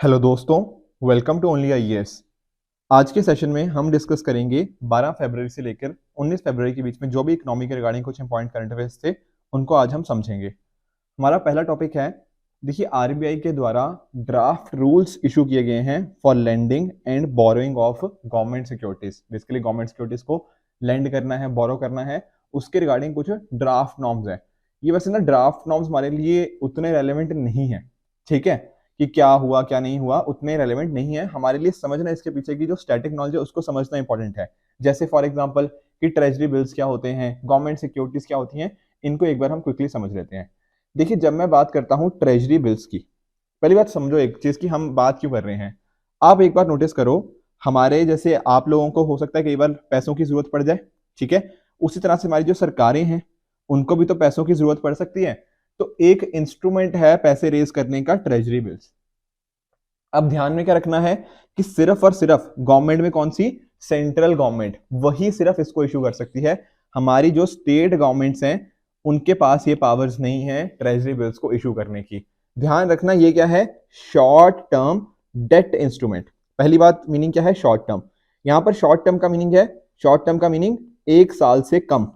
Hello दोस्तों, welcome to only IAS. आज के सेशन में हम डिस्कस करेंगे 12 फरवरी से लेकर 19 फरवरी के बीच में जो भी इकोनॉमी के रिगार्डिंग कुछ इंपॉर्टेंट करंट अफेयर्स थे उनको आज हम समझेंगे। हमारा पहला टॉपिक है, देखिए आरबीआई के द्वारा ड्राफ्ट रूल्स इशू किए गए हैं for lending and borrowing of government securities. Basically government securities को लेंड करना है, बोरो करना है, उसके रिगार्डिंग कुछ ड्राफ्ट नॉर्म्स है। ये वैसे ना ड्राफ्ट नॉर्म्स हमारे लिए उतने रेलेवेंट नहीं है, ठीक है, कि क्या हुआ क्या नहीं हुआ उतने रेलेवेंट नहीं है हमारे लिए। समझना इसके पीछे की जो स्टैटिक नॉलेज है उसको समझना इंपॉर्टेंट है। जैसे फॉर एग्जांपल कि ट्रेजरी बिल्स क्या होते हैं, गवर्नमेंट सिक्योरिटीज क्या होती हैं, इनको एक बार हम क्विकली समझ लेते हैं। देखिए जब मैं बात करता हूं ट्रेजरी बिल्स की, पहली बात समझो एक चीज की हम बात क्यों कर रहे हैं। आप एक बार नोटिस करो, हमारे जैसे आप लोगों को हो सकता है कई बार पैसों की जरूरत पड़ जाए, ठीक है, उसी तरह से हमारी जो सरकारें हैं उनको भी तो पैसों की जरूरत पड़ सकती है। तो एक इंस्ट्रूमेंट है पैसे रेज करने का, ट्रेजरी बिल्स। अब ध्यान में क्या रखना है कि सिर्फ और सिर्फ गवर्नमेंट में कौन सी, सेंट्रल गवर्नमेंट, वही सिर्फ इसको इशू कर सकती है। हमारी जो स्टेट गवर्नमेंट्स हैं उनके पास ये पावर्स नहीं है ट्रेजरी बिल्स को इशू करने की। ध्यान रखना ये क्या है, शॉर्ट टर्म डेट इंस्ट्रूमेंट। पहली बात मीनिंग क्या है, शॉर्ट टर्म। यहां पर शॉर्ट टर्म का मीनिंग है, शॉर्ट टर्म का मीनिंग 1 साल से कम,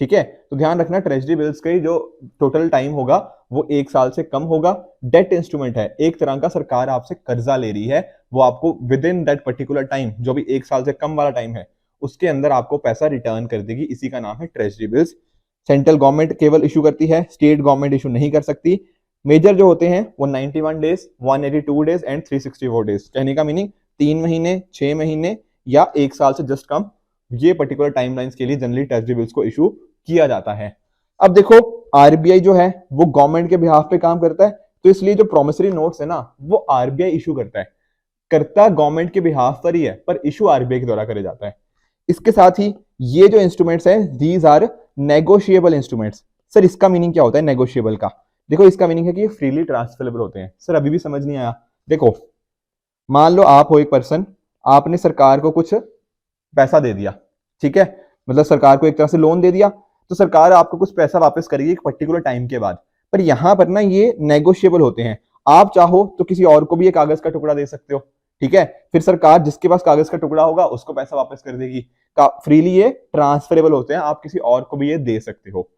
ठीक है। तो ध्यान रखना ट्रेजरी बिल्स का जो टोटल टाइम होगा वो 1 साल से कम होगा। डेट इंस्ट्रूमेंट है, एक तरह का सरकार आपसे कर्जा ले रही है, वो आपको with in that particular time, जो भी 1 साल से कम वाला टाइम है उसके अंदर आपको पैसा रिटर्न कर देगी। इसी का नाम है ट्रेजरी बिल्स। सेंट्रल गवर्नमेंट केवल इशू करती है, स्टेट गवर्नमेंट इशू नहीं कर सकती। मेजर जो होते हैं वो 91 डेज, 182 डेज एंड 364 डेज। कहने का मीनिंग 3 महीने, 6 महीने या 1 साल से जस्ट कम, ये पर्टिकुलर टाइमलाइंस के लिए जनरली ट्रेजरी बिल्स को इशू किया जाता है। अब देखो आरबीआई जो है वो गवर्नमेंट के बिहाफ पे काम करता है, तो इसलिए जो प्रोमिसरी नोट्स है ना वो आरबीआई इशू करता है, करता गवर्नमेंट के बिहाफ पर ही है, पर इशू आरबीआई के द्वारा करे जाता है। इसके साथ ही ये जो इंस्ट्रूमेंट्स हैं these are negotiable instruments. Sir इसका मीनिंग क्या होता है नेगोशिएबल का? देखो इसका मीनिंग है कि ये फ्रीली ट्रांसफरेबल होते हैं। सर अभी भी समझ नहीं आया? देखो मान लो आप हो एक पर्सन, आपने सरकार को कुछ पैसा दे दिया, ठीक है, मतलब सरकार को एक तरह से लोन दे दिया, तो सरकार आपको कुछ पैसा वापस करेगी एक पर्टिकुलर टाइम के बाद। पर यहां पर ना ये नेगोशिएबल होते हैं, आप चाहो तो किसी और को भी ये कागज का टुकड़ा दे सकते हो, ठीक है, फिर सरकार जिसके पास कागज का टुकड़ा होगा उसको पैसा वापस कर देगी। फ्रीली ये ट्रांसफरेबल होते हैं, आप किसी और को भी ये दे सकते हो।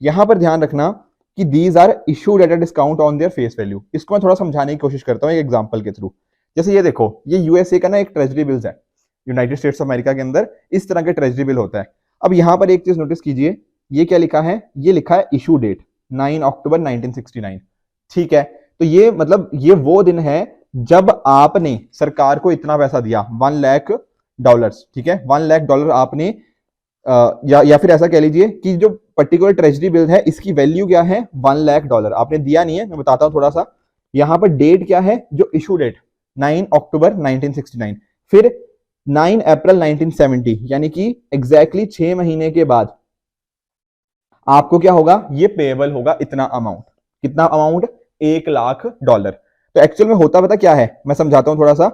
यहां पर ध्यान रखना कि these are issued at a discount on their face value. इसको मैं थोड़ा समझाने की कोशिश करता हूं एक एग्जांपल के थ्रू। जैसे ये देखो, ये यूएसए का ना एक ट्रेजरी बिल्स है, यूनाइटेड स्टेट्स ऑफ अमेरिका के अंदर इस तरह के ट्रेजरी बिल होता है। अब यहां पर एक चीज नोटिस कीजिए, ये क्या लिखा है, ये लिखा है इशू डेट 9 अक्टूबर 1969, ठीक है। तो ये मतलब ये वो दिन है जब आपने सरकार को इतना पैसा दिया, $1 लाख, ठीक है, $1 लाख आपने या फिर ऐसा कह लीजिए कि जो पर्टिकुलर ट्रेजरी बिल है इसकी वैल्यू क्या है, $1 लाख आपने दिया नहीं है, मैं बताता हूं थोड़ा सा। यहां पर डेट क्या है, जो इशू डेट 9 अक्टूबर 1969, फिर 9 अप्रैल 1970, यानी कि एग्जैक्टली 6 महीने के बाद आपको क्या होगा, ये पेएबल होगा इतना अमाउंट। कितना अमाउंट, $1 लाख। तो एक्चुअल में होता पता क्या है, मैं समझाता हूं थोड़ा सा।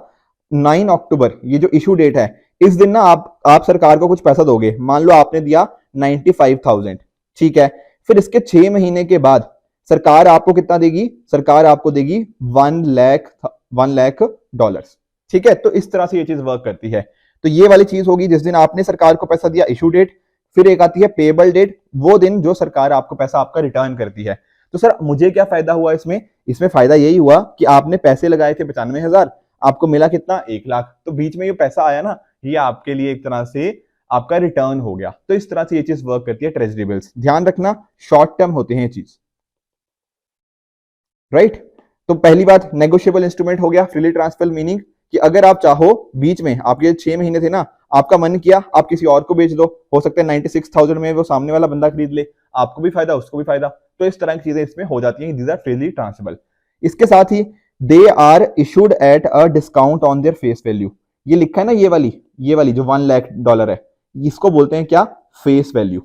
9 अक्टूबर ये जो इशू डेट है, इस दिन ना आप सरकार को कुछ पैसा दोगे, मान लो आपने दिया 95,000, ठीक है, फिर इसके 6 महीने के बाद सरकार आपको कितना देगी, सरकार आपको देगी $1 लाख, ठीक है। तो इस तरह से ये चीज वर्क करती है। तो ये वाली चीज होगी जिस दिन आपने सरकार को पैसा दिया, इशू डेट, फिर एक आती है पेबल डेट, वो दिन जो सरकार आपको पैसा आपका रिटर्न करती है। तो सर मुझे क्या फायदा हुआ इसमें, इसमें फायदा यही हुआ कि आपने पैसे लगाए थे 95,000, आपको मिला कितना, 1 लाख। तो बीच में ये पैसा आया ना, ये आपके लिए एक तरह से आपका रिटर्न हो गया। तो इस तरह से ये चीज वर्क करती है ट्रेजरी बिल्स। ध्यान रखना शॉर्ट टर्म होते हैं ये चीज, राइट। तो पहली बात नेगोशिएबल इंस्ट्रूमेंट हो गया, फ्रीली ट्रांसफर मीनिंग कि अगर आप चाहो बीच में, आपके 6 महीने थे ना, आपका मन किया आप किसी और को बेच दो, हो सकता है 96,000 में वो सामने वाला बंदा खरीद ले, आपको भी फायदा उसको भी फायदा। तो इस तरह की चीजें इसमें हो जाती हैं, दीज आर फ्रीली ट्रांसफरेबल। इसके साथ ही they are issued at a discount on their face value. ये लिखा है ना ये वाली जो $1 लाख है, इसको बोलते हैं क्या, फेस वैल्यू,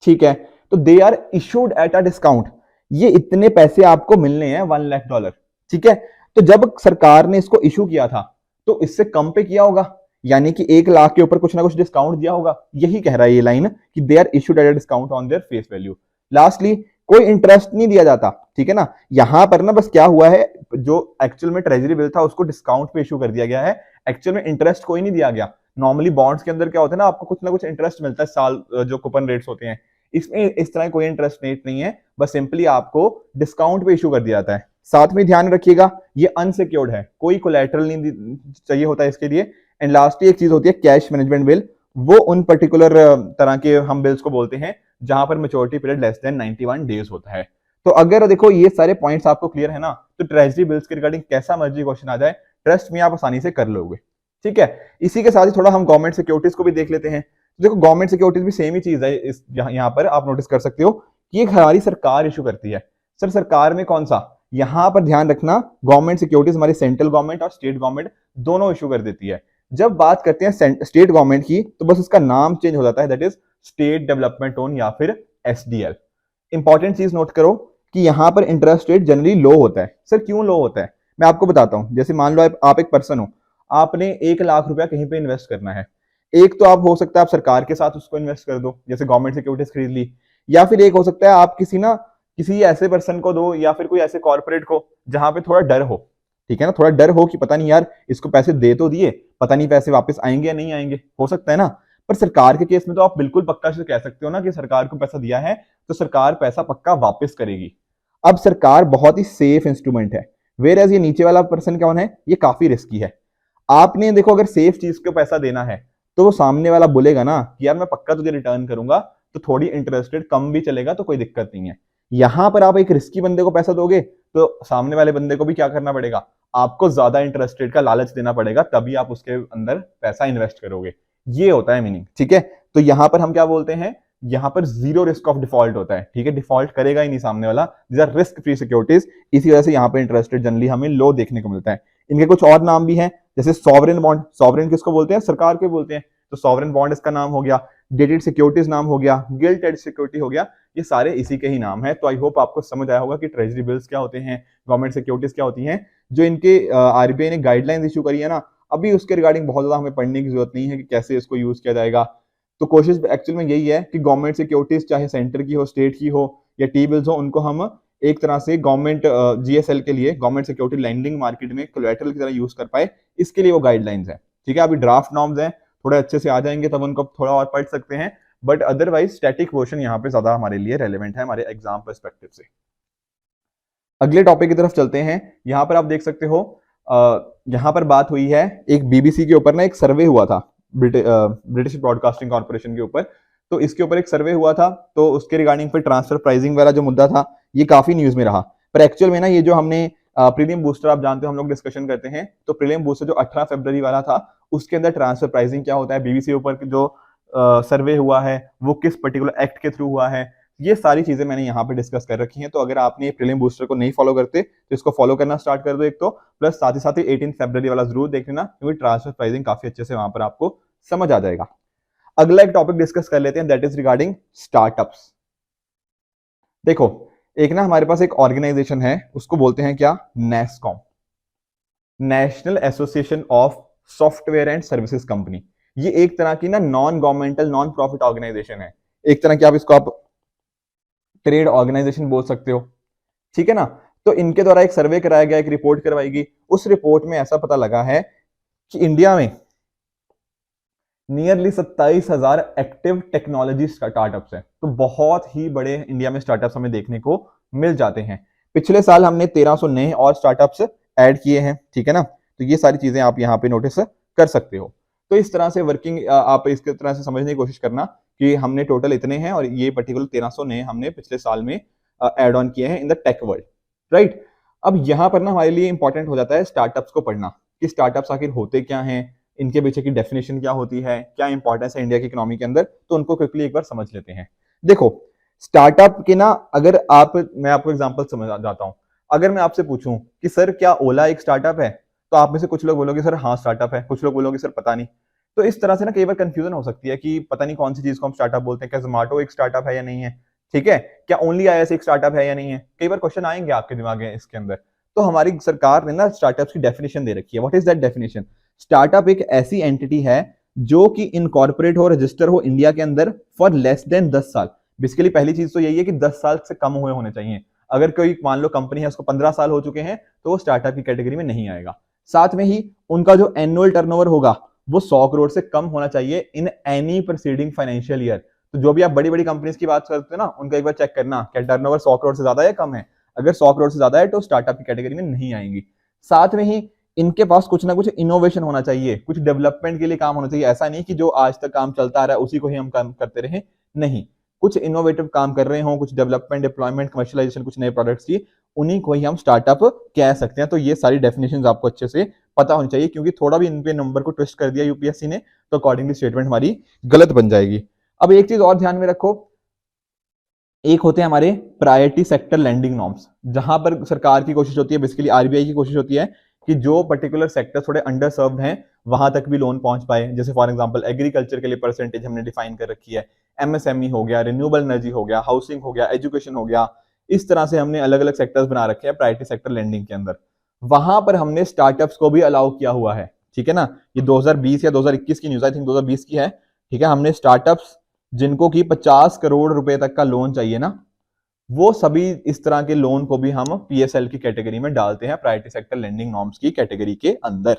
ठीक है। तो they are issued at a discount, ये इतने पैसे आपको मिलने हैं $1 लाख, ठीक है। तो जब सरकार ने इसको इशू किया था तो इससे कम पे किया होगा, यानी कि 1 लाख के ऊपर कुछ ना कुछ डिस्काउंट दिया होगा। यही कह रहा है ये लाइन कि they are issued at a discount on their face value. Lastly कोई इंटरेस्ट नहीं दिया जाता, ठीक है ना। यहां पर ना बस क्या हुआ है, जो एक्चुअल में ट्रेजरी बिल था उसको डिस्काउंट पे इशू कर दिया गया है, एक्चुअल में इंटरेस्ट कोई नहीं दिया गया। नॉर्मली बॉन्ड्स के अंदर क्या होता है ना, आपको कुछ ना कुछ इंटरेस्ट मिलता है साल, जो कूपन रेट्स होते हैं, इसमें इस तरह कोई इंटरेस्ट रेट नहीं है, बस सिंपली आपको डिस्काउंट पे इशू कर दिया जाता है। साथ में ध्यान रखिएगा ये अनसिक्योर्ड है, कोई कोलैटरल नहीं चाहिए होता है इसके लिए। एंड लास्टली एक चीज होती है कैश मैनेजमेंट बिल, वो उन पर्टिकुलर तरह के हम बिल्स को बोलते हैं जहां पर maturity period less than 91 days होता है। तो अगर देखो ये सारे पॉइंट्स आपको क्लियर है ना, तो ट्रेजरी बिल्स के रिगार्डिंग कैसा मर्जी क्वेश्चन आ जाए, ट्रस्ट में आप आसानी से कर लोगे। ठीक है, इसी के साथ ही थोड़ा हम गवर्नमेंट सिक्योरिटीज को भी देख लेते हैं। देखो गवर्नमेंट सिक्योरिटीज भी सेम ही चीज है, इस यहाँ पर आप नोटिस कर सकते हो कि एक हमारी सरकार इशू करती है। सर सरकार में कौन सा, यहाँ पर ध्यान रखना गवर्नमेंट सिक्योरिटीज हमारी सेंट्रल गवर्नमेंट और स्टेट गवर्नमेंट दोनों इशू कर देती है। जब बात करते हैं स्टेट गवर्नमेंट की तो बस उसका नाम चेंज हो जाता है, that is state development loan या फिर SDL। इंपॉर्टेंट चीज नोट करो कि यहां पर इंटरेस्ट रेट जनरली लो होता है। सर क्यों लो होता है, मैं आपको बताता हूं। जैसे मान लो आप एक पर्सन हो, आपने 1 लाख रुपया कहीं पे इन्वेस्ट करना है। एक तो आप हो सकता है आप सरकार के साथ उसको इन्वेस्ट कर दो, जैसे गवर्नमेंट सिक्योरिटीज खरीद ली, या फिर एक हो सकता है आप किसी ऐसे पर्सन को दो या फिर कोई ऐसे कॉर्पोरेट को जहां पे थोड़ा डर हो। ठीक है ना, थोड़ा डर हो कि पता नहीं यार इसको पैसे दे तो दिए, पता नहीं पैसे वापस आएंगे या नहीं आएंगे, हो सकता है ना। पर सरकार के केस में तो आप बिल्कुल पक्का से कह सकते हो ना कि सरकार को पैसा दिया है तो सरकार पैसा पक्का वापस करेगी। अब सरकार बहुत ही सेफ इंस्ट्रूमेंट है, वेयर एज ये नीचे वाला पर्सन कौन है, ये काफी रिस्की है। आपने देखो अगर सेफ चीज को पैसा देना है तो वो सामने वाला बोलेगा ना कि यार मैं पक्का तुझे रिटर्न करूंगा, तो थोड़ी इंटरेस्ट रेट कम भी चलेगा तो कोई दिक्कत नहीं है। यहां पर आप एक रिस्की बंदे को पैसा दोगे तो सामने वाले बंदे को भी क्या करना पड़ेगा, आपको ज्यादा इंटरेस्ट रेट का लालच देना पड़ेगा, तभी आप उसके अंदर पैसा इन्वेस्ट करोगे। ये होता है मीनिंग। ठीक है, तो यहां पर हम क्या बोलते हैं, यहां पर जीरो रिस्क ऑफ डिफॉल्ट होता है। ठीक है, डिफॉल्ट करेगा ही नहीं सामने वाला, these are risk free securities. इसी वजह से यहाँ पे इंटरेस्ट रेट जनरली हमें लो देखने को मिलता है। इनके कुछ और नाम भी हैं, जैसे सॉवरेन बॉन्ड। सॉवरेन किसको बोलते हैं, सरकार को बोलते हैं, तो सॉवरेन बॉन्ड इसका नाम हो गया, डेटेड सिक्योरिटीज नाम हो गया, गिल्ट एड सिक्योरिटी हो गया, ये सारे इसी के ही नाम है। तो आई होप आपको समझ आया होगा कि ट्रेजरी बिल्स क्या होते हैं, गवर्नमेंट सिक्योरिटीज क्या होती हैं। जो इनके RBI ने गाइडलाइंस इशू करी है ना, अभी उसके रिगार्डिंग बहुत ज्यादा हमें पढ़ने की जरूरत नहीं है कि कैसे इसको यूज किया जाएगा। तो कोशिश एक्चुअल में यही है कि गवर्नमेंट सिक्योरिटीज चाहे सेंटर की हो, स्टेट की हो या टी बिल्स हो, उनको हम एक तरह से गवर्नमेंट GSL के लिए, गवर्नमेंट सिक्योरिटी लैंडिंग मार्केट में कोलैटरल की तरह यूज कर पाए, इसके लिए वो गाइडलाइंस है। ठीक है, अभी ड्राफ्ट नॉर्म्स हैं, थोड़े अच्छे से आ जाएंगे तब उनको थोड़ा और पढ़ सकते हैं, बट अदरवाइज स्टैटिक वर्जन यहाँ पे ज्यादा हमारे लिए रेलेवेंट है हमारे एग्जाम पर्सपेक्टिव से। अगले टॉपिक की तरफ चलते हैं। यहाँ पर आप देख सकते हो, यहाँ पर बात हुई है एक BBC के ऊपर ना, एक सर्वे हुआ था ब्रिटिश ब्रॉडकास्टिंग कॉर्पोरेशन के ऊपर। तो इसके ऊपर एक सर्वे हुआ था, तो उसके रिगार्डिंग फिर ट्रांसफर प्राइसिंग वाला जो मुद्दा था ये काफी न्यूज में रहा। पर एक्चुअल में ना ये जो हमने प्रीलिम बूस्टर, आप जानते हो हम लोग डिस्कशन करते हैं, तो प्रीलिम बूस्टर जो 18 फरवरी वाला था उसके अंदर ट्रांसफर प्राइसिंग क्या होता है, BBC ऊपर जो सर्वे हुआ है वो किस पर्टिकुलर एक्ट के थ्रू हुआ है, ये सारी चीजें मैंने यहाँ पे डिस्कस कर रखी हैं। तो अगर आपने प्रीलिम बूस्टर को नहीं फॉलो करते तो इसको फॉलो करना स्टार्ट कर दो एक तो, प्लस साथ ही 18 फरवरी वाला जरूर देख लेना, क्योंकि ट्रांसफर प्राइसिंग काफी अच्छे से वहां पर आपको समझ आ जाएगा। अगला एक टॉपिक डिस्कस कर लेते हैं, दैट इज रिगार्डिंग स्टार्टअप्स। देखो एक ना हमारे पास एक ऑर्गेनाइजेशन है, उसको बोलते हैं क्या, NASSCOM, national association of software and services company. ये एक तरह की ना non governmental non profit organisation है, एक तरह की आप इसको ट्रेड ऑर्गेनाइजेशन बोल सकते हो। ठीक है ना, तो इनके द्वारा एक सर्वे कराया गया, एक रिपोर्ट करवाई गई। उस रिपोर्ट में ऐसा पता लगा है कि इंडिया में नियरली 27,000 एक्टिव टेक्नोलॉजी स्टार्टअप्स हैं। तो बहुत ही बड़े इंडिया में स्टार्टअप्स हमें देखने को मिल जाते हैं। पिछले साल हमने 1300 नए और स्टार्टअप्स ऐड किए हैं। ठीक है ना, तो ये सारी चीजें आप यहाँ पे नोटिस कर सकते हो। तो इस तरह से वर्किंग आप इस तरह से समझने की कोशिश करना कि हमने टोटल इतने हैं और ये पर्टिकुलर 1300 नए हमने पिछले साल में ऐड ऑन किए हैं in the tech world, right. अब यहाँ पर ना हमारे लिए इंपॉर्टेंट हो जाता है स्टार्टअप्स को पढ़ना कि स्टार्टअप्स आखिर होते क्या हैं, इनके पीछे की डेफिनेशन क्या होती है, क्या इंपॉर्टेंस है इंडिया की इकोनॉमी के अंदर, तो उनको क्विकली एक बार समझ लेते हैं। देखो स्टार्टअप के ना, अगर मैं आपको एग्जांपल समझ जाता हूं। अगर मैं आपसे पूछूं कि सर क्या ओला एक स्टार्टअप है, तो आप में से कुछ लोग बोलोगे सर हाँ स्टार्टअप है, कुछ लोग बोलोगे सर पता नहीं। तो इस तरह से ना कई बार कंफ्यूजन हो सकती है कि पता नहीं कौन सी चीज को हम स्टार्टअप बोलते हैं, क्या जोमेटो एक स्टार्टअप है या नहीं है, ठीक है, क्या ओनली IS एक स्टार्टअप है या नहीं है, कई बार क्वेश्चन आएंगे आपके दिमाग में इसके अंदर। तो हमारी सरकार ने ना स्टार्टअप्स की डेफिनेशन दे रखी है। What is that definition? Startup एक ऐसी एंटिटी है जो कि इनकॉर्पोरेट हो, रजिस्टर हो इंडिया के अंदर फॉर लेस देन 10 साल। बेसिकली पहली चीज तो यही है कि 10 साल से कम हुए होने चाहिए। अगर कोई मान लो कंपनी है उसको 15 साल हो चुके हैं तो वो स्टार्टअप की कैटेगरी में नहीं आएगा। साथ में ही उनका जो एनुअल टर्नओवर होगा वो 100 करोड़ से कम होना चाहिए in any preceding financial year. तो जो भी आप बड़ी बड़ी कंपनीज की बात करते हो ना, उनका एक बार चेक करना क्या टर्नओवर 100 करोड़ से ज्यादा है या कम है। अगर 100 करोड़ से ज्यादा है तो स्टार्टअप की कैटेगरी में नहीं आएंगी। साथ में ही इनके पास कुछ ना कुछ इनोवेशन होना चाहिए, कुछ डेवलपमेंट के लिए काम होना चाहिए। ऐसा नहीं कि जो आज तक काम चलता आ रहा है उसी को ही हम काम करते रहे, नहीं, कुछ इनोवेटिव काम कर रहे हो, कुछ डेवलपमेंट, डिप्लॉयमेंट, कमर्शियलाइजेशन, कुछ नए प्रोडक्ट्स की, उन्हीं को ही हम स्टार्टअप कह सकते हैं। तो ये सारी डेफिनेशंस आपको अच्छे से पता होनी चाहिए, क्योंकि थोड़ा भी इन पे नंबर को ट्विस्ट कर दिया यूपीएससी ने तो अकॉर्डिंगली स्टेटमेंट हमारी गलत बन जाएगी। अब एक चीज और ध्यान में रखो, एक होते हैं हमारे प्रायोरिटी सेक्टर लैंडिंग नॉर्म्स, जहां पर सरकार की कोशिश होती है, बेसिकली आरबीआई की कोशिश होती है कि जो पर्टिकुलर सेक्टर थोड़े अंडर सर्व्ड हैं वहां तक भी लोन पहुंच पाए। जैसे फॉर एग्जांपल एग्रीकल्चर के लिए परसेंटेज हमने डिफाइन कर रखी है, एमएसएमई हो गया, रिन्यूएबल एनर्जी हो गया, हाउसिंग हो गया, एजुकेशन हो गया। इस तरह से हमने अलग अलग सेक्टर्स बना रखे हैं प्रायोरिटी सेक्टर लैंडिंग के अंदर। वहां पर हमने स्टार्टअप्स को भी अलाउ किया हुआ है, ठीक है ना। ये 2020 या 2021 की न्यूज, आई थिंक 2020 की है, ठीक है। हमने स्टार्टअप्स जिनको कि 50 करोड़ रुपए तक का लोन चाहिए ना, वो सभी इस तरह के लोन को भी हम पीएसएल की कैटेगरी में डालते हैं, प्रायोरिटी सेक्टर लेंडिंग नॉर्म्स की कैटेगरी के अंदर।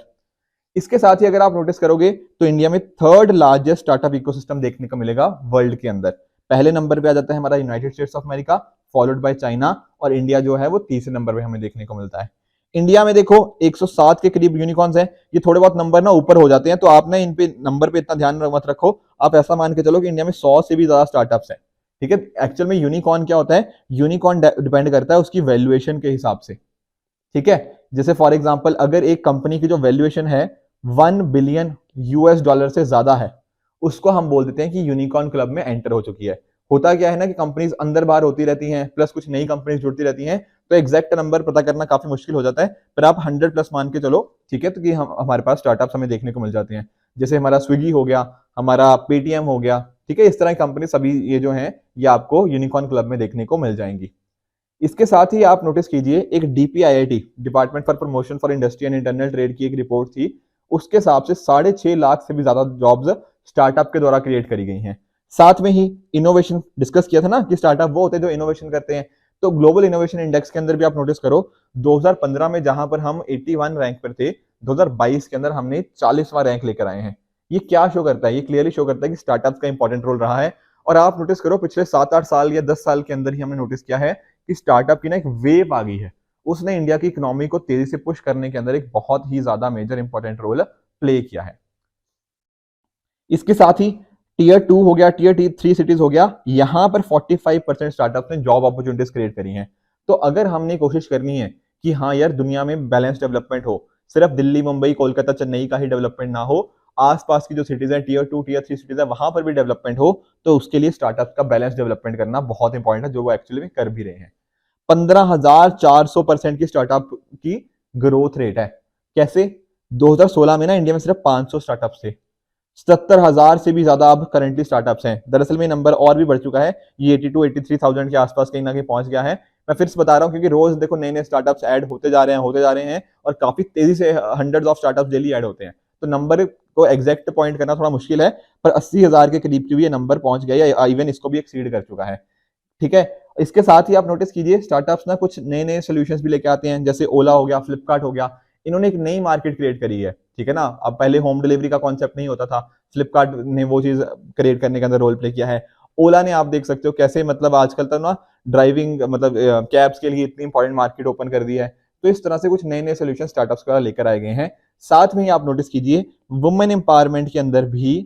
इसके साथ ही अगर आप नोटिस करोगे तो इंडिया में थर्ड लार्जेस्ट स्टार्टअप इकोसिस्टम देखने को मिलेगा वर्ल्ड के अंदर। पहले नंबर पे आ जाता है हमारा United states of America, followed by China, और इंडिया जो है वो तीसरे नंबर पे हमें देखने को मिलता है। इंडिया में देखो 107 के करीब यूनिकॉर्न्स हैं। ये थोड़े बहुत नंबर ना ऊपर हो जाते हैं, तो आपने इन पे नंबर पे इतना ध्यान मत रखो। आप ऐसा मान के चलो कि इंडिया में 100 से भी ज्यादा स्टार्टअप्स हैं, ठीक है। एक्चुअल में यूनिकॉर्न क्या होता है, यूनिकॉर्न डिपेंड करता है उसकी वैल्यूएशन के हिसाब से, ठीक है। जैसे फॉर एग्जांपल अगर एक कंपनी की जो वैल्यूएशन है 1 बिलियन यूएस डॉलर से ज्यादा है, उसको हम बोल देते हैं कि यूनिकॉर्न क्लब में एंटर हो चुकी है। होता क्या है ना कि कंपनीज अंदर बाहर होती रहती हैं, प्लस कुछ नई कंपनीज जुड़ती रहती हैं, तो एग्जैक्ट नंबर पता करना काफी मुश्किल हो जाता है। पर आप 100 प्लस मान के चलो, ठीक है, तो कि हमारे पास स्टार्टअप्स हमें देखने को मिल जाते हैं। जैसे हमारा स्विगी हो गया, हमारा पेटीएम हो गया, ठीक है। इस तरह की कंपनी सभी ये जो हैं ये आपको यूनिकॉर्न क्लब में देखने को मिल जाएंगी। इसके साथ ही आप नोटिस कीजिए एक DPIIT, department for promotion for industry and internal trade की एक रिपोर्ट थी, उसके हिसाब से 6.5 लाख से भी ज्यादा जॉब्स स्टार्टअप के द्वारा क्रिएट करी गई हैं। साथ में ही इनोवेशन डिस्कस किया था ना कि स्टार्टअप वो होते हैं जो इनोवेशन करते हैं। तो ग्लोबल इनोवेशन इंडेक्स के अंदर भी आप नोटिस करो 2015 में जहां पर हम 81 रैंक पर थे, 2022 के अंदर हमने 40वां रैंक लेकर आए हैं। ये क्या शो करता है, ये क्लियरली शो करता है कि स्टार्टअप्स का इंपॉर्टेंट रोल रहा है। और आप नोटिस करो पिछले 7-8 साल या 10 साल के अंदर ही हमने नोटिस किया है कि स्टार्टअप की ना एक वेव आ गई है, उसने इंडिया की इकोनॉमी को तेजी से पुश करने के अंदर एक बहुत ही ज्यादा मेजर इंपॉर्टेंट रोल प्ले किया है। इसके साथ ही टीयर 2 हो गया, टीयर 3 सिटीज हो गया, यहां पर 45% स्टार्टअप ने जॉब अपॉर्चुनिटीज क्रिएट करी हैं। तो अगर हमने कोशिश करनी है कि हाँ यार दुनिया में बैलेंस डेवलपमेंट हो, सिर्फ दिल्ली, मुंबई, कोलकाता, चेन्नई का ही डेवलपमेंट ना हो, आसपास की जो सिटीज है टीयर 2, टीयर 3 सिटीज है वहां पर भी डेवलपमेंट हो, तो उसके लिए स्टार्टअप का बैलेंस डेवलपमेंट करना बहुत इंपॉर्टेंट है, जो वो एक्चुअली में कर भी रहे हैं। 15,400% की स्टार्टअप की ग्रोथ रेट है। कैसे? 2016 में ना इंडिया में सिर्फ 500 स्टार्टअप्स थे, 77,000 से भी ज्यादा अब करंटली स्टार्टअप्स हैं। दरअसल में नंबर और भी बढ़ चुका है, ये 82-83,000 के आसपास कहीं ना कहीं पहुंच गया है। मैं फिर से बता रहा हूँ क्योंकि रोज देखो नए नए स्टार्टअप्स ऐड होते जा रहे हैं और काफी तेजी से hundreds of startups daily add होते हैं। तो नंबर को एग्जैक्ट पॉइंट करना थोड़ा मुश्किल है, पर 80,000 के करीब की भी ये नंबर पहुंच गया या इवन इसको भी एक्सीड कर चुका है, ठीक है। इसके साथ ही आप नोटिस कीजिए स्टार्टअप्स ना कुछ नए नए सोल्यूशंस भी लेके आते हैं, जैसे ओला हो गया, फ्लिपकार्ट हो गया। इन्होंने एक नई मार्केट क्रिएट करी है, ठीक है ना। अब पहले होम डिलीवरी का कॉन्सेप्ट नहीं होता था, फ्लिपकार्ट ने वो चीज क्रिएट करने के अंदर रोल प्ले किया है। ओला ने आप देख सकते हो कैसे मतलब आजकल तक ना ड्राइविंग मतलब कैब्स के लिए इतनी इंपॉर्टेंट मार्केट ओपन कर दी है। तो इस तरह से कुछ नए नए सोल्यूशन स्टार्टअप्स का लेकर आए गए हैं। साथ में ही आप नोटिस कीजिए वुमेन एम्पावरमेंट के अंदर भी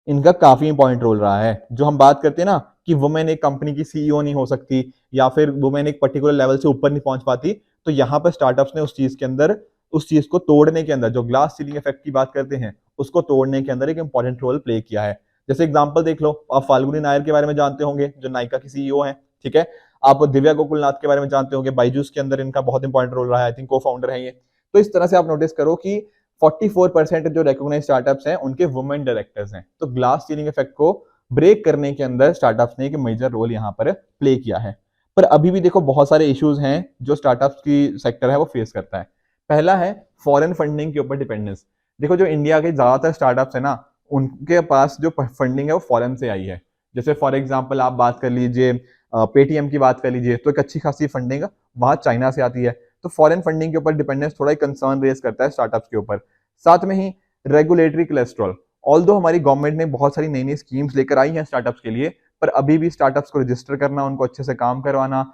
इनका काफी इंपॉर्टेंट रोल रहा है। जो हम बात करते हैं ना कि वुमेन एक कंपनी की सीईओ नहीं हो सकती या फिर वुमेन एक पर्टिकुलर लेवल से ऊपर नहीं पहुंच पाती, तो यहाँ पर स्टार्टअप्स ने उस चीज के अंदर, उस चीज को तोड़ने के अंदर, जो ग्लास सीलिंग इफेक्ट की बात करते हैं उसको तोड़ने के अंदर एक इंपॉर्टेंट रोल प्ले किया है। जैसे एग्जांपल देख लो, आप फाल्गुनी नायर के बारे में जानते होंगे जो नायका की सीईओ है, ठीक है। आप दिव्या गोकुलनाथ के बारे में जानते होंगे, बाइजूस के अंदर इनका बहुत इंपॉर्टेंट रोल रहा है, आई थिंक को फाउंडर है ये। तो इस तरह से आप नोटिस करो कि 44% जो रिकॉग्नाइज्ड स्टार्टअप्स हैं उनके वुमेन डायरेक्टर्स हैं। तो ग्लास सीलिंग इफेक्ट को ब्रेक करने के अंदर स्टार्टअप्स ने एक मेजर रोल यहाँ पर प्ले किया है। पर अभी भी देखो बहुत सारे इश्यूज हैं जो स्टार्टअप्स की सेक्टर है वो फेस करता है। पहला है फॉरेन फंडिंग के ऊपर डिपेंडेंस। देखो जो इंडिया के ज्यादातर स्टार्टअप्स है ना, उनके पास जो फंडिंग है वो फॉरेन से आई है। जैसे फॉर एग्जांपल आप बात कर लीजिए पेटीएम की बात कर लीजिए तो एक अच्छी खासी फंडिंग वहां चाइना से आती है। तो फॉरेन फंडिंग के ऊपर डिपेंडेंस थोड़ा कंसर्न रेज करता है स्टार्टअप्स के ऊपर। साथ में ही रेगुलेटरी कोलेस्ट्रॉल, ऑल्दो हमारी गवर्नमेंट ने बहुत सारी नई नई स्कीम्स लेकर आई हैं स्टार्टअप्स के लिए, पर अभी भी स्टार्टअप्स को रजिस्टर करना, उनको अच्छे से काम करवाना,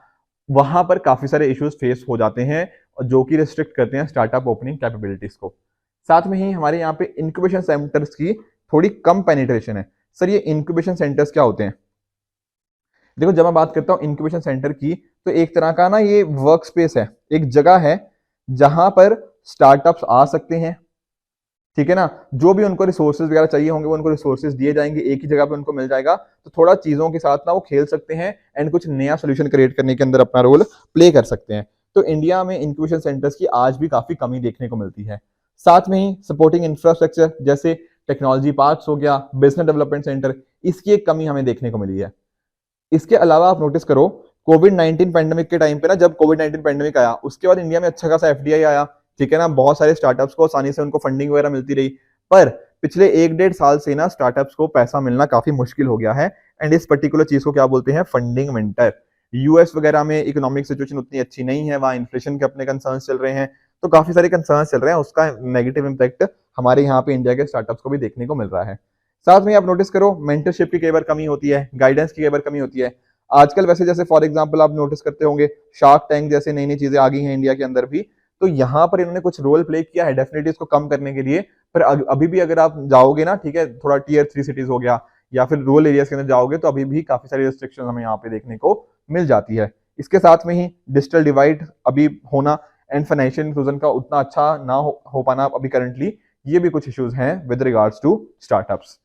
वहां पर काफी सारे इश्यूज फेस हो जाते हैं जो कि रिस्ट्रिक्ट करते हैं स्टार्टअप ओपनिंग कैपेबिलिटीज को। साथ में ही हमारे यहाँ पे इंक्यूबेशन सेंटर्स की थोड़ी कम पेनिट्रेशन है। सर ये इंक्यूबेशन सेंटर्स क्या होते हैं? देखो जब मैं बात करता हूँ इंक्यूबेशन सेंटर की, तो एक तरह का ना ये वर्क स्पेस है, एक जगह है जहां पर स्टार्टअप्स आ सकते हैं, ठीक है ना। जो भी उनको रिसोर्सेज वगैरह चाहिए होंगे वो उनको रिसोर्सेज दिए जाएंगे, एक ही जगह पे उनको मिल जाएगा, तो थोड़ा चीजों के साथ ना वो खेल सकते हैं एंड कुछ नया सोल्यूशन क्रिएट करने के अंदर अपना रोल प्ले कर सकते हैं। तो इंडिया में इंक्यूबेशन सेंटर्स की आज भी काफी कमी देखने को मिलती है। साथ में ही सपोर्टिंग इंफ्रास्ट्रक्चर जैसे टेक्नोलॉजी पार्क्स हो गया, बिजनेस डेवलपमेंट सेंटर, इसकी एक कमी हमें देखने को मिली है। इसके अलावा आप नोटिस करो कोविड-19 पैंडेमिक के टाइम पे ना, जब कोविड-19 पैंडेमिक आया उसके बाद इंडिया में अच्छा खासा एफडीआई आया, ठीक है ना, बहुत सारे स्टार्टअप्स को आसानी से उनको फंडिंग वगैरह मिलती रही। पर पिछले 1-1.5 साल से ना स्टार्टअप्स को पैसा मिलना काफी मुश्किल हो गया है एंड इस पर्टिकुलर चीज को क्या बोलते हैं? Funding winter. यूएस वगैरह में इकोनॉमिक सिचुएशन उतनी अच्छी नहीं है, वहां इन्फ्लेशन के अपने कंसर्न्स चल रहे हैं, तो काफी सारे कंसर्न्स चल रहे हैं, उसका नेगेटिव इंपैक्ट हमारे यहाँ पे इंडिया के स्टार्टअप्स को भी देखने को मिल रहा है। साथ में आप नोटिस करो मेंटरशिप की कई बार कमी होती है, गाइडेंस की कई बार कमी होती है। आजकल वैसे जैसे फॉर एग्जांपल आप नोटिस करते होंगे शार्क टैंक जैसे नई नई चीजें आ गई हैं इंडिया के अंदर भी, तो यहाँ पर इन्होंने कुछ रोल प्ले किया है डेफिनेटली इसको कम करने के लिए। पर अभी भी अगर आप जाओगे ना, ठीक है, थोड़ा टियर 3 सिटीज हो गया या फिर रूरल एरियाज के अंदर जाओगे तो अभी भी काफी सारी रिस्ट्रिक्शन हमें यहाँ पे देखने को मिल जाती है। इसके साथ में ही डिजिटल डिवाइड अभी होना एंड फाइनेंशियल इंक्लूजन का उतना अच्छा ना हो पाना अभी करंटली, ये भी कुछ इश्यूज हैं विद रिगार्ड्स टू स्टार्टअप्स।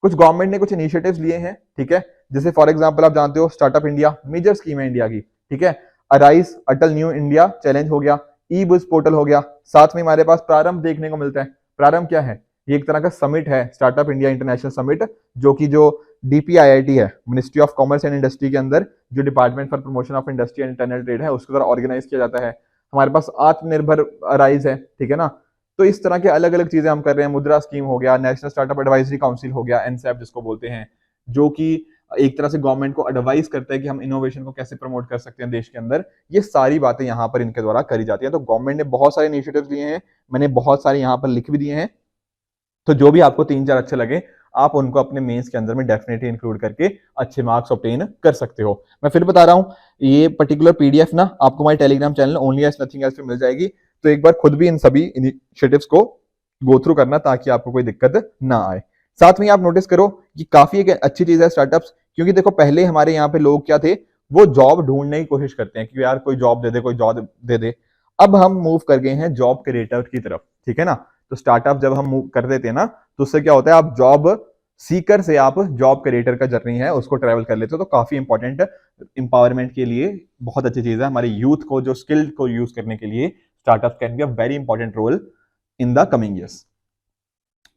कुछ गवर्नमेंट ने कुछ इनिशिएटिव्स लिए हैं, ठीक है, जैसे फॉर एग्जांपल आप जानते हो स्टार्टअप इंडिया मेजर स्कीम है इंडिया की, ठीक है। अराइज अटल न्यू इंडिया चैलेंज हो गया, ई बुस पोर्टल हो गया, साथ में हमारे पास प्रारंभ देखने को मिलता है। प्रारंभ क्या है? ये एक तरह का समिट है, स्टार्टअप इंडिया इंटरनेशनल समिट, जो कि जो डीपीआईआईटी है, ministry of commerce and industry के अंदर जो department for promotion of industry and international trade है उसके द्वारा ऑर्गेनाइज किया जाता है। हमारे पास आत्मनिर्भर अराइज है, ठीक है ना। तो इस तरह के अलग अलग चीजें हम कर रहे हैं। मुद्रा स्कीम हो गया, नेशनल स्टार्टअप एडवाइजरी काउंसिल हो गया, एनसैप जिसको बोलते हैं, जो कि एक तरह से गवर्नमेंट को एडवाइस करता है कि हम इनोवेशन को कैसे प्रमोट कर सकते हैं देश के अंदर। ये सारी बातें यहाँ पर इनके द्वारा करी जाती हैं। तो गवर्नमेंट ने बहुत सारे इनिशिएटिव्स लिए हैं, मैंने बहुत सारे यहाँ पर लिख भी दिए हैं, तो जो भी आपको 3-4 अच्छे लगे आप उनको अपने मेंस के अंदर में डेफिनेटली इंक्लूड करके अच्छे मार्क्स ऑब्टेन कर सकते हो। मैं फिर बता रहा हूँ ये पर्टिकुलर पीडीएफ ना आपको हमारे Telegram channel only as nothing else पे मिल जाएगी, तो एक बार खुद भी इन सभी इनिशिएटिव्स को गो थ्रू करना ताकि आपको कोई दिक्कत ना आए। साथ में आप नोटिस करो कि काफी एक अच्छी चीज है स्टार्टअप्स, क्योंकि देखो पहले हमारे यहाँ पे लोग क्या थे, वो जॉब ढूंढने की कोशिश करते हैं कि यार कोई जॉब दे दे, कोई जॉब दे दे। अब हम मूव कर गए हैं जॉब क्रिएटर की तरफ, ठीक है ना। तो स्टार्टअप जब हम मूव कर देते हैं ना, तो उससे क्या होता है, आप जॉब सीकर से आप जॉब क्रिएटर का जर्नी है उसको ट्रेवल कर लेते हो। तो काफी इंपॉर्टेंट एम्पावरमेंट के लिए बहुत अच्छी चीज है, हमारे यूथ को जो स्किल्ड को यूज करने के लिए startup can be a very important role in the coming years,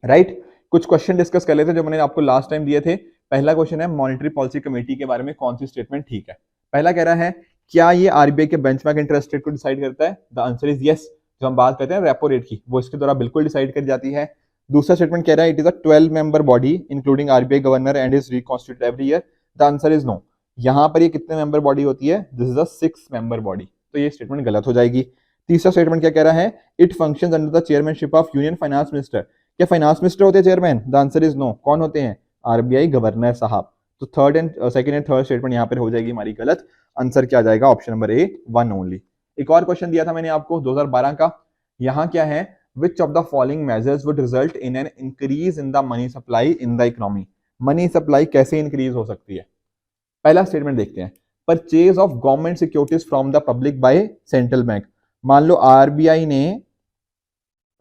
right. कुछ क्वेश्चन डिस्कस कर लेते हैं जो मैंने आपको लास्ट टाइम दिए थे। पहला क्वेश्चन है मॉनेटरी पॉलिसी कमेटी के बारे में कौन सी स्टेटमेंट ठीक है। पहला कह रहा है क्या ये आरबीआई के बेंचमार्क इंटरेस्ट रेट को डिसाइड करता है? The answer is yes. जो हम बात करते हैं रेपो रेट की, वो इसके द्वारा बिल्कुल डिसाइड कर जाती है। दूसरा स्टेटमेंट कह रहा है it is a 12 member body including RBI governor and is reconstituted every year. The answer is no. यहाँ पर ये कितने मेंबर बॉडी होती है? This is a 6 member body, तो ये स्टेटमेंट गलत हो जाएगी। तीसरा स्टेटमेंट क्या कह रहा है? It functions under the chairmanship of union finance minister. क्या फाइनेंस मिनिस्टर होते हैं chairman? The answer is no. कौन होते हैं? आरबीआई गवर्नर साहब। तो सेकंड एंड थर्ड स्टेटमेंट यहाँ पर हो जाएगी हमारी गलत। आंसर क्या जाएगा? Option number A 1 only. एक और क्वेश्चन दिया था मैंने आपको 2012 का, यहाँ क्या है? Which of the following measures would result in an increase in the money supply in the economy? Money supply कैसे इंक्रीज हो सकती है? पहला स्टेटमेंट देखते हैं, purchase of government securities from the public by central bank. मान लो RBI ने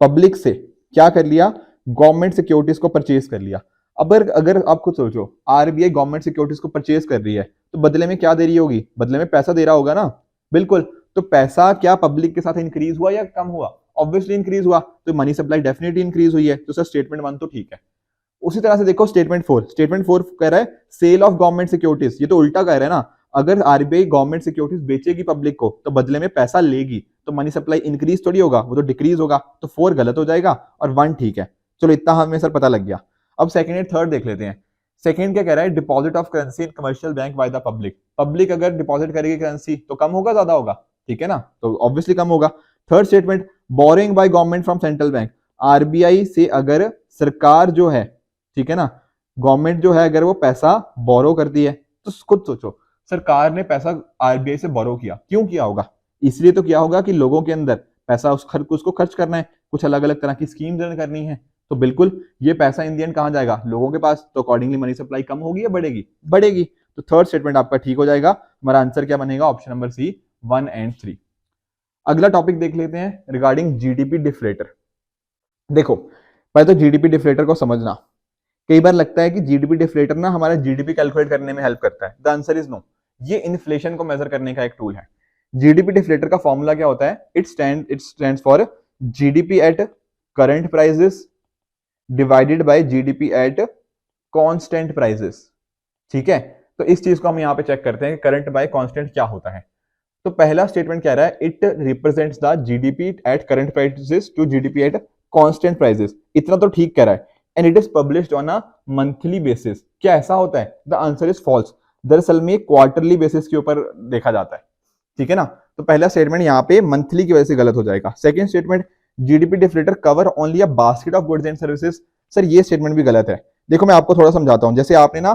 public से क्या कर लिया? गवर्नमेंट सिक्योरिटीज को परचेज कर लिया। अब अगर आप खुद सोचो, आरबीआई गवर्नमेंट सिक्योरिटीज को परचेज कर रही है तो बदले में क्या दे रही होगी? बदले में पैसा दे रहा होगा ना, बिल्कुल। तो पैसा क्या पब्लिक के साथ इंक्रीज हुआ या कम हुआ? ऑब्वियसली इंक्रीज हुआ, तो मनी सप्लाई डेफिनेटली इंक्रीज हुई है। तो सर स्टेटमेंट 1 तो ठीक है। उसी तरह से देखो स्टेटमेंट 4, स्टेटमेंट 4 कह रहा है सेल ऑफ गवर्नमेंट सिक्योरिटीज। ये तो उल्टा कह रहा है ना, अगर आरबीआई गवर्नमेंट सिक्योरिटीज बेचेगी पब्लिक को तो बदले में पैसा लेगी, तो मनी सप्लाई इंक्रीज थोड़ी होगा, वो तो डिक्रीज होगा। तो 4 गलत हो जाएगा और 1 ठीक है। चलो इतना हमें सर पता लग गया। अब सेकंड एंड थर्ड देख लेते हैं। सेकंड क्या कह रहा है, deposit of currency in commercial bank by the public, public अगर डिपॉजिट करेगी करेंसी तो कम होगा ज्यादा होगा, ठीक है ना, तो ऑब्वियसली कम होगा। Third statement, boring by government from central bank, RBI से अगर सरकार जो है, ठीक है ना, गवर्नमेंट जो है अगर वो पैसा बोरो करती है, तो खुद सोचो सरकार ने पैसा आरबीआई से बोरो किया, क्यों किया होगा, इसलिए तो किया होगा कि लोगों के अंदर पैसा उसको खर्च करना है, कुछ अलग अलग तरह की स्कीम रन करनी है, तो बिल्कुल ये पैसा इन दी एंड कहां जाएगा, लोगों के पास, तो अकॉर्डिंगली मनी सप्लाई कम होगी या बढ़ेगी, बढ़ेगी। तो थर्ड स्टेटमेंट आपका ठीक हो जाएगा, हमारा आंसर क्या बनेगा, ऑप्शन नंबर सी 1 एंड 3। अगला टॉपिक देख लेते हैं रिगार्डिंग जीडीपी डिफ्लेटर। देखो पहले तो जीडीपी डिफ्लेटर को समझना, कई बार लगता है कि जीडीपी डिफ्लेटर ना हमारा जीडीपी कैलकुलेट करने में हेल्प करता है, द आंसर इज नो, ये इन्फ्लेशन को मेजर करने का एक टूल है। जीडीपी डिफ्लेटर का फॉर्मूला क्या होता है, it stands for GDP at current prices divided by GDP at constant prices, ठीक है। तो इस चीज को हम यहाँ पे चेक करते हैं कि करंट बाय कांस्टेंट क्या होता है। तो पहला स्टेटमेंट कह रहा है it represents the GDP at current prices to GDP at constant prices, इतना तो ठीक कह रहा है, and it is published on a monthly basis, क्या ऐसा होता है, द आंसर इज फॉल्स, दरअसल में क्वार्टरली बेसिस के ऊपर देखा जाता है, ठीक है ना। तो पहला स्टेटमेंट यहाँ पे मंथली की वजह से गलत हो जाएगा। Second statement, GDP deflator cover only a basket of goods and services, sir ये स्टेटमेंट भी गलत है। देखो मैं आपको थोड़ा समझाता हूं, जैसे आपने ना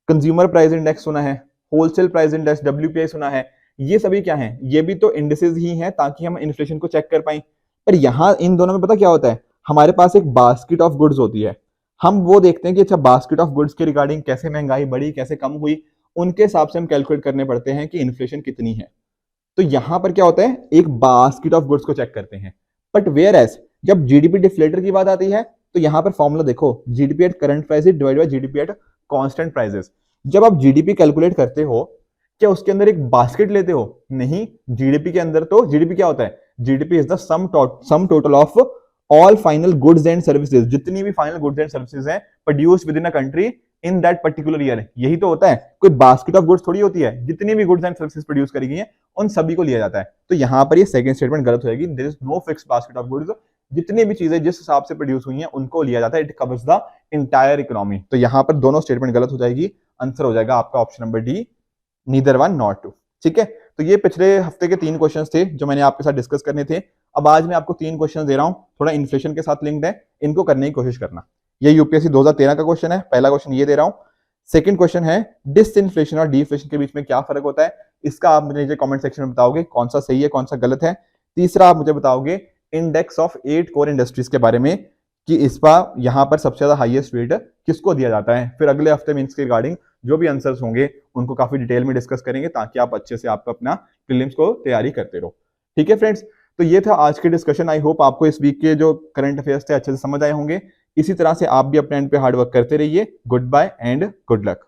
कंज्यूमर प्राइस इंडेक्स सुना है, होलसेल प्राइस इंडेक्स डब्ल्यूपीआई सुना है, ये सभी क्या है, ये भी तो इंडिसेस ही हैं ताकि हम इन्फ्लेशन को चेक कर पाए। पर यहाँ इन दोनों में पता क्या होता है, हमारे पास एक बास्केट ऑफ गुड्स होती है, हम वो देखते हैं कि अच्छा बास्केट ऑफ गुड्स के रिगार्डिंग कैसे महंगाई बढ़ी कैसे कम हुई, उनके हिसाब से हम कैलकुलेट करने पड़ते हैं कि इन्फ्लेशन कितनी है। तो यहां पर क्या होता है, एक बास्केट ऑफ गुड्स को चेक करते हैं। बट वेयर एज जब जीडीपी डिफ्लेटर की बात आती है तो यहां पर फॉर्मूला देखो, GDP at current prices divide by GDP at constant prices. जब आप जीडीपी कैलकुलेट करते हो क्या उसके अंदर एक बास्केट लेते हो, नहीं, जीडीपी के अंदर तो जीडीपी क्या होता है, GDP is the sum total of all final goods and services, जितनी भी फाइनल गुड्स एंड सर्विसेज हैं produced with in a country in that particular year, यही तो होता है, कोई बास्केट ऑफ गुड्स थोड़ी होती है, जितनी भी गुड्स एंड सर्विसेज प्रोड्यूस करी गई हैं उन सभी को लिया जाता है। तो यहां पर ये सेकंड स्टेटमेंट गलत हो जाएगी, there is no fixed basket of goods, जितनी भी चीजें जिस हिसाब से प्रोड्यूस हुई हैं उनको लिया जाता है, it covers the entire economy. तो यहां पर दोनों स्टेटमेंट गलत हो जाएगी, आंसर हो जाएगा आपका option number D, neither one not two, ठीक है। तो ये पिछले हफ्ते के 3 क्वेश्चंस थे जो मैंने आपके साथ डिस्कस करने थे। अब आज मैं आपको 3 क्वेश्चन दे रहा हूं, थोड़ा इन्फ्लेशन के साथ लिंक्ड है, इनको करने की कोशिश करना। ये यूपीएससी 2013 का क्वेश्चन है, पहला क्वेश्चन ये दे रहा हूं। सेकंड क्वेश्चन है डिसइन्फ्लेशन और डिफ्लेशन के बीच में क्या फर्क होता है, इसका आप मुझे कमेंट सेक्शन में बताओगे कौन सा सही है कौन सा गलत है। तीसरा आप मुझे बताओगे इंडेक्स ऑफ 8 कोर इंडस्ट्रीज के बारे में कि इस बार यहां पर सबसे ज्यादा हाईएस्ट वेट किसको दिया जाता है। फिर अगले हफ्ते में इसके रिगार्डिंग जो भी आंसर्स होंगे उनको काफी डिटेल में डिस्कस करेंगे ताकि आप अच्छे से आपका अपना प्रीलिम्स को तैयारी करते रहो, ठीक है फ्रेंड्स। तो ये था आज के डिस्कशन, आई होप आपको इस वीक के जो करंट अफेयर्स थे अच्छे से समझ आए होंगे। इसी तरह से आप भी अपने एंड पे हार्ड वर्क करते रहिए। Good bye and good luck.